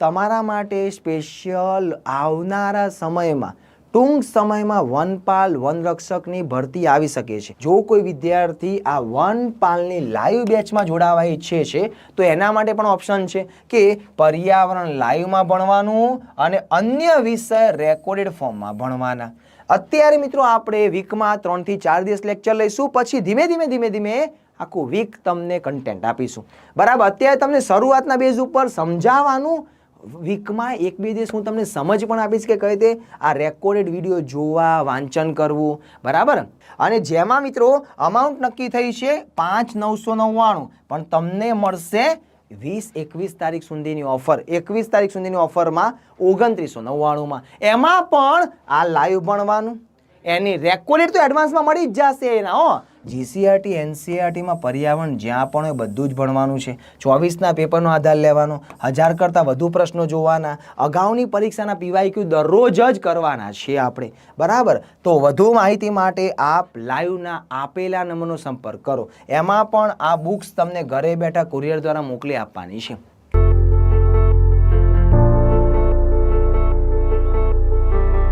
તમારા માટે સ્પેશિયલ આવનારા સમયમાં ટૂંક સમયમાં વનપાલ વનરક્ષકની ભરતી આવી શકે છે। જો કોઈ વિદ્યાર્થી આ વનપાલની લાઈવ બેચમાં જોડાવા ઈચ્છે છે તો એના માટે પણ ઓપ્શન છે કે પર્યાવરણ લાઈવમાં ભણવાનું અને અન્ય વિષય રેકોર્ડેડ ફોર્મમાં ભણવાના। અત્યારે મિત્રો આપણે વીકમાં 3 થી 4 દિવસ લેક્ચર લઈશું, પછી ધીમે ધીમે આખું વીક તમને કન્ટેન્ટ આપીશું, બરાબર। અત્યારે તમને શરૂઆતના બેઝ ઉપર સમજાવવાનું, વીકમાં 1-2 દિવસ હું તમને સમજ પણ આપીશ કે કઈ રીતે આ રેકોર્ડેડ વિડીયો જોવા, વાંચન કરવું, બરાબર। અને જેમાં મિત્રો અમાઉન્ટ નક્કી થઈ છે 5,999, પણ તમને મળશે 20-21 તારીખ સુધીની ઓફર। 21 તારીખ સુધીની ઓફરમાં 2999માં, એમાં પણ આ લાઈવ ભણવાનું, એની રેકોર્ડેડ તો એડવાન્સમાં મળી જ જશે એના હો। જીસીઆરટી એનસીઆરટીમાં પર્યાવરણ જ્યાં પણ હોય બધું જ ભણવાનું છે। 24ના પેપરનો આધાર લેવાનો, 1000 કરતાં વધુ પ્રશ્નો જોવાના, અગાઉની પરીક્ષાના પીવાયક્યુ દરરોજ જ કરવાના છે આપણે, બરાબર। તો વધુ માહિતી માટે આપ લાઈવના આપેલા નંબરનો સંપર્ક કરો, એમાં પણ આ બુક્સ તમને ઘરે બેઠા કુરિયર દ્વારા મોકલી આપવાની છે।